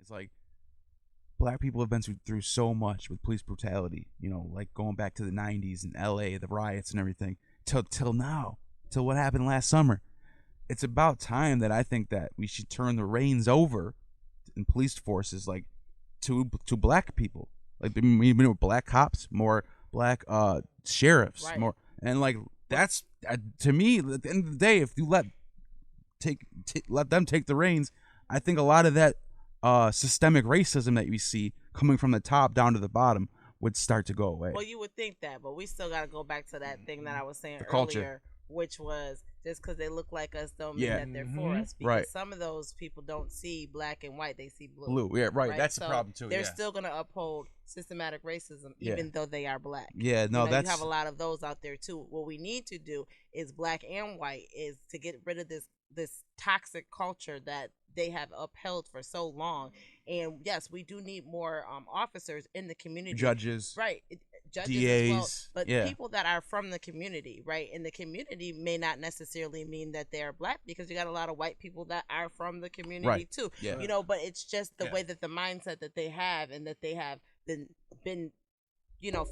It's like black people have been through so much with police brutality. You know, like going back to the '90s in LA, the riots and everything, till now, till what happened last summer. It's about time that I think that we should turn the reins over in police forces, like to black people, like more black cops, more black sheriffs, Right. more, and like that's to me at the end of the day, if you let them take the reins, I think a lot of that systemic racism that we see coming from the top down to the bottom would start to go away. Well, you would think that, but we still got to go back to that thing that I was saying The culture. earlier, which was just because they look like us don't mean Yeah. that they're for us. Because Right. some of those people don't see black and white; they see blue. Blue, yeah, right. That's the So problem too. They're Yeah. still going to uphold systematic racism, Yeah. even though they are black. Yeah, no, you that's have a lot of those out there too. What we need to do is black and white is to get rid of this toxic culture that they have upheld for so long. And yes, we do need more officers in the community, judges, right? Judges DAs, as well, but yeah. people that are from the community, right? And the community may not necessarily mean that they are black, because you got a lot of white people that are from the community Right. too. Yeah. You know, but it's just the Yeah. way that the mindset that they have and that they have been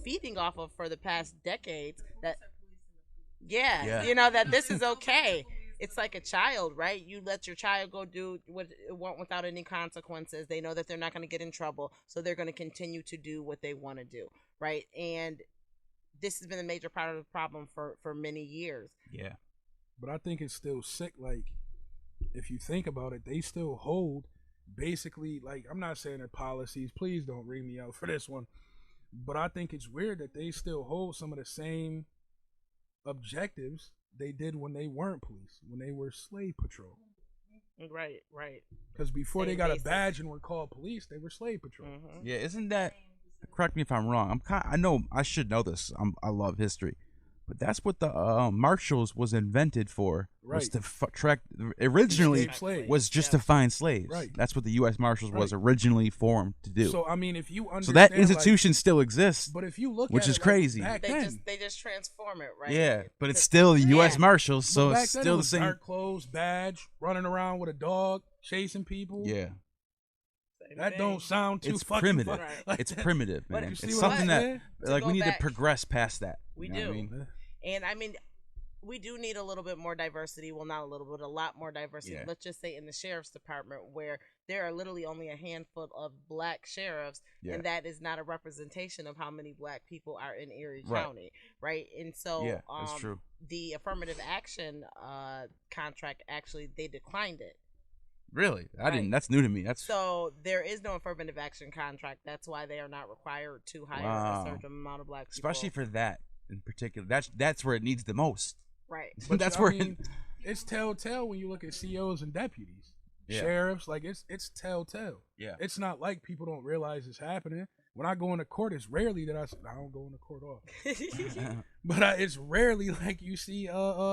feeding off of for the past decades. That Yeah. you know that this is okay. It's like a child, right? You let your child go do what it want without any consequences. They know that they're not going to get in trouble, so they're going to continue to do what they want to do, right? And this has been a major part of the problem for many years. Yeah. But I think it's still sick. Like, if you think about it, they still hold basically, like, I'm not saying their policies. Please don't read me out for this one. But I think it's weird that they still hold some of the same objectives they did when they weren't police, when they were slave patrol. Right. Because before they Same got basic. a badge and were called police, they were slave patrol. Mm-hmm. Yeah, isn't that? Correct me if I'm wrong. I know I should know this. I love history, but that's what the marshals was invented for. Was Right. to track. Originally Escape slaves. was just to find slaves. Right. That's what the U.S. Marshals was Right. originally formed to do. So I mean, if you understand, So that like, institution still exists. but if you look, which at is it, like, crazy. back They then, just transform it, right? Yeah, but it's To- still the U.S. Yeah. Marshals, so back it's then it still the was same. dark clothes, badge, running around with a dog, chasing people. Yeah, Same That thing. don't sound too it's fucking primitive. fun. Right. Like It's that. primitive, But man. you It's see what something I'm that saying? like To we go need back- to progress past that. We You know what I do. mean? And I mean, we do need a little bit more diversity. Well, not a little, but a lot more diversity. Yeah. Let's just say in the sheriff's department, where there are literally only a handful of black sheriffs, Yeah. and that is not a representation of how many black people are in Erie Right. County, right? And so, Yeah, that's true. The affirmative action contract, actually, they declined it. Really, I didn't. Right. That's new to me. That's So there is no affirmative action contract. That's why they are not required to hire Wow. a certain amount of black people. especially for that in particular. That's where it needs the most. right. But That's I where mean, it's telltale when you look at COs and deputies, Yeah. sheriffs. Like it's telltale. Yeah. It's not like people don't realize it's happening. When I go into court, it's rarely that I don't go into court often, but it's rarely like you see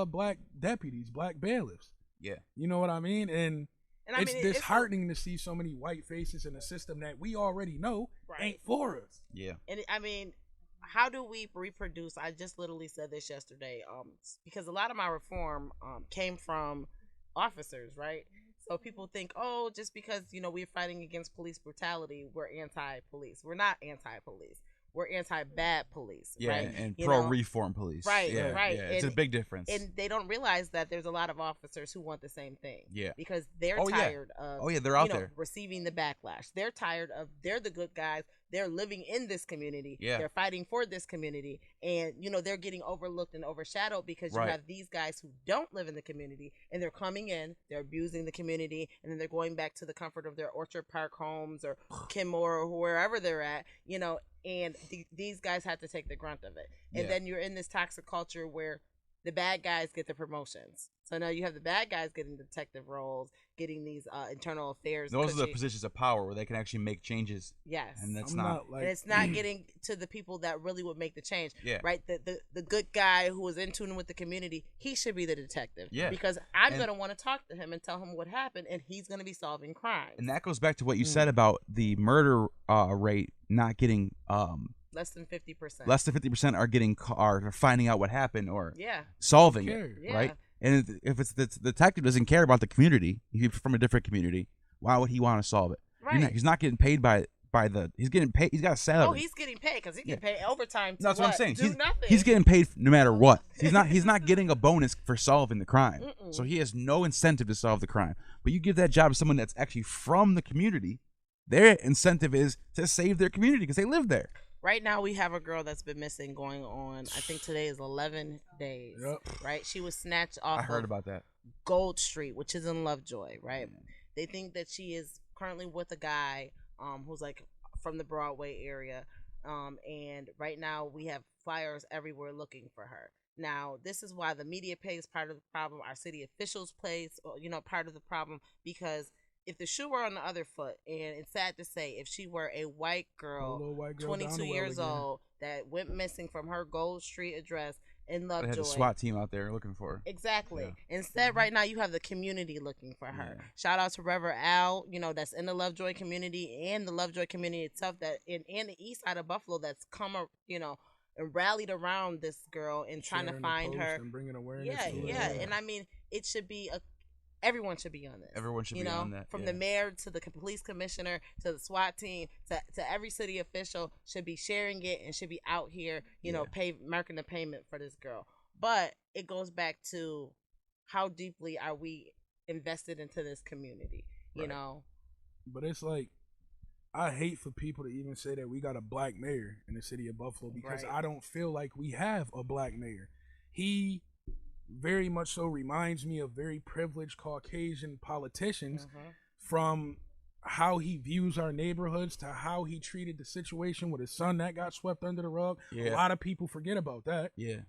black deputies, black bailiffs. Yeah. You know what I mean? And And I it's mean, disheartening to see so many white faces in a system that we already know Right. ain't for us. Yeah. And I mean, how do we reproduce? I just literally said this yesterday. Because a lot of my reform came from officers, right? So people think, oh, just because we're fighting against police brutality, we're anti-police. We're not anti-police. We're anti-bad police, Yeah, right? and You pro know? reform police. Right, Yeah, right. Yeah, it's a And- big difference. And they don't realize that there's a lot of officers who want the same thing. Yeah. Because they're Oh, yeah. tired of They're out there. receiving the backlash. They're tired of they're the good guys. They're living in this community. Yeah. They're fighting for this community. And they're getting overlooked and overshadowed because Right. you have these guys who don't live in the community, and they're coming in, they're abusing the community, and then they're going back to the comfort of their Orchard Park homes or Kenmore or wherever they're at, and these guys have to take the grunt of it. And Yeah. then you're in this toxic culture where the bad guys get the promotions. So now you have the bad guys getting detective roles, getting these internal affairs. Those are the cushy- positions of power where they can actually make changes, Yes. and that's I'm not. like And it's not getting to the people that really would make the change. Yeah. Right? The good guy who is in tune with the community, he should be the detective. Yeah. Because I'm And- going to want to talk to him and tell him what happened, and he's going to be solving crimes. And that goes back to what you said about the murder rate not getting Less than 50%. less than 50% are finding out what happened or Yeah. solving Care. it, Yeah. right? And if it's the detective doesn't care about the community, if he's from a different community, why would he want to solve it? Right. He's not getting paid by the. He's getting paid. He's got a salary. Oh, he's getting paid because he can pay overtime. To That's what I'm saying. Do nothing. He's getting paid no matter what. He's not getting a bonus for solving the crime. Mm-mm. So he has no incentive to solve the crime. But you give that job to someone that's actually from the community, their incentive is to save their community because they live there. Right now, we have a girl that's been missing going on, I think today is 11 days. Yep. Right? She was snatched off I heard about that. Gold Street, which is in Lovejoy, right? They think that she is currently with a guy who's like from the Broadway area. And right now, we have flyers everywhere looking for her. Now, this is why the media plays part of the problem. Our city officials plays, part of the problem, because if the shoe were on the other foot, and it's sad to say, if she were a white girl 22 years old, that went missing from her Gold Street address in Lovejoy. They had a SWAT team out there looking for her. Exactly. Yeah. Instead, right now, you have the community looking for her. Yeah. Shout out to Reverend Al, that's in the Lovejoy community and the Lovejoy community itself, that and the east side of Buffalo, that's come, and rallied around this girl and trying to find her. And bringing awareness Yeah, to it. yeah. And I mean, it should be everyone should be on this. Everyone should be on that. From the mayor to the police commissioner to the SWAT team to every city official should be sharing it and should be out here, marking the payment for this girl. But it goes back to how deeply are we invested into this community, you know? But it's like, I hate for people to even say that we got a black mayor in the city of Buffalo because I don't feel like we have a black mayor. He very much so reminds me of very privileged Caucasian politicians from how he views our neighborhoods to how he treated the situation with his son that got swept under the rug. Yeah. A lot of people forget about that. Yeah.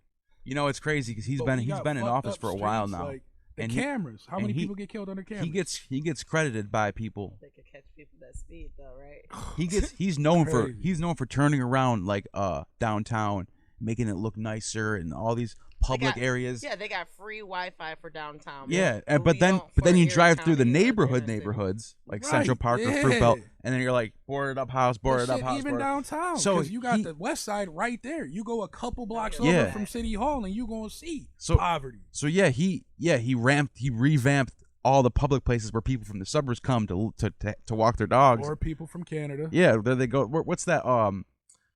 It's crazy because he's been in office for a while now. Like the cameras. How many people get killed under cameras? He gets credited by people. They could catch people that speed though, right? He's known for turning around like downtown, making it look nicer and all these public areas. Yeah, they got free Wi-Fi for downtown. Yeah, but then you drive through the neighborhoods like Central Park or Fruitvale, and then you're like boarded up house. Even downtown. So you got the west side right there. You go a couple blocks over from City Hall, and you gonna see poverty. So he revamped all the public places where people from the suburbs come to walk their dogs, or people from Canada. Yeah, there they go. What's that?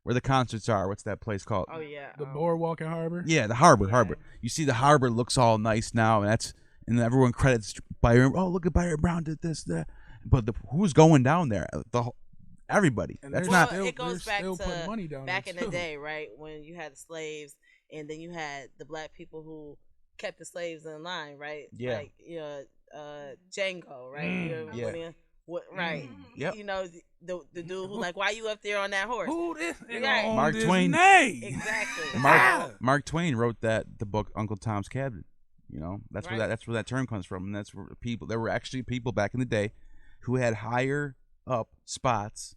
Where the concerts are. What's that place called? Oh yeah, the Boardwalk and Harbor. Yeah, the Harbor. You see, the Harbor looks all nice now, and everyone credits Byron. Oh, look at Byron Brown did this, that. But who's going down there? Everybody. And that's not. It goes back to money down back in too. the day, right? When you had the slaves, and then you had the black people who kept the slaves in line, right? Yeah. Like Django, right? Right. Yep. The dude who like, why you up there on that horse? Who this? Right. Mark Twain. Exactly. Mark Twain wrote the book Uncle Tom's Cabin. That's where that term comes from, and that's where there were actually people back in the day who had higher up spots.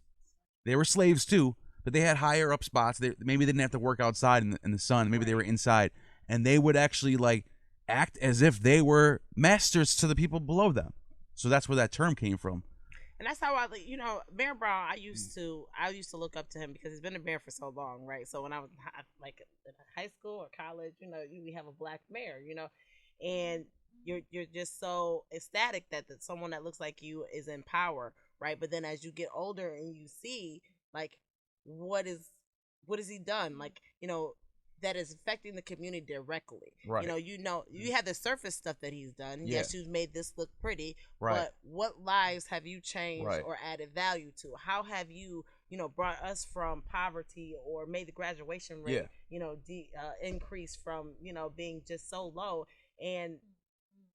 They were slaves too, but they had higher up spots. Maybe they didn't have to work outside in the sun. Maybe they were inside, and they would actually like act as if they were masters to the people below them. So that's where that term came from. And that's how Mayor Brown, I used to look up to him because he's been a mayor for so long, right? So when I was like in high school or college, we have a black mayor, and you're just so ecstatic that someone that looks like you is in power, right? But then as you get older and you see like what has he done, like that is affecting the community directly. Right. You have the surface stuff that he's done. Yeah. Yes, you've made this look pretty, right. But what lives have you changed or added value to? How have you, brought us from poverty or made the graduation rate, increase from, being just so low? And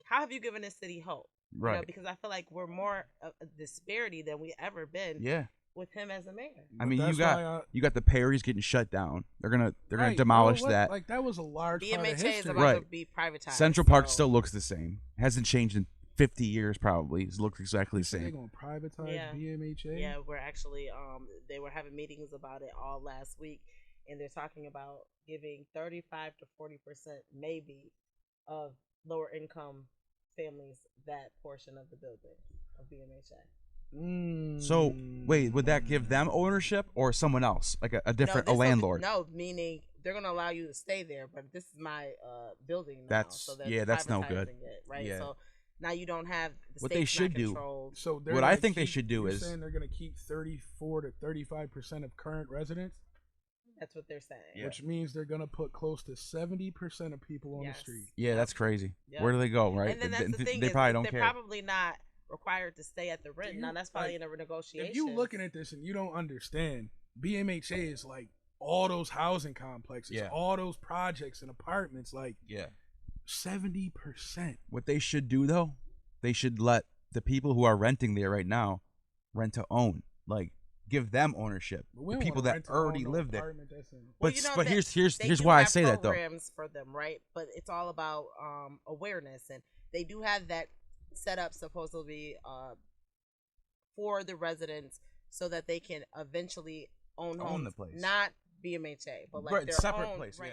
how have you given this city hope? Right. Because I feel like we're more a disparity than we ever been. Yeah. With him as a mayor. I mean, you got the Perrys getting shut down. They're gonna demolish that. Like that was a large part of history. is about to be privatized. Central Park still looks the same. Hasn't changed in 50 years probably. It looks exactly the same. They're gonna privatize BMHA. Yeah, we're actually they were having meetings about it all last week, and they're talking about giving 35 to 40% maybe of lower income families that portion of the building of BMHA. So wait, would that give them ownership or someone else, like a different landlord? No, meaning they're gonna allow you to stay there, but this is my building now. That's no good. It, right? Yeah. So Now you don't have the What states they should not do. controlled. So What I think they should do you're is saying they're going to keep 34 to 35% of current residents, That's what they're saying. Yeah. which means they're going to put close to 70% of people on Yes. the street. yeah, that's crazy. Yep. Where do they go? Right? And then that's the thing they is probably like, don't they're care. probably not required to stay at the rent. You- Now that's probably like, in a negotiation. If you looking at this and you don't understand, BMHA is like all those housing complexes, Yeah. all those projects and apartments, like Yeah. 70%. What they should do though, they should let the people who are renting there right now rent to own. Like give them ownership. But we The don't people wanna that rent to already own no live there. apartment that's in- Well, But you know but that here's they here's do why I have say that though. programs for them, right? But it's all about awareness, and they do have that set up supposedly for the residents so that they can eventually own Own homes, the place. not BMHA, but like Right, their separate own, place, right, yeah.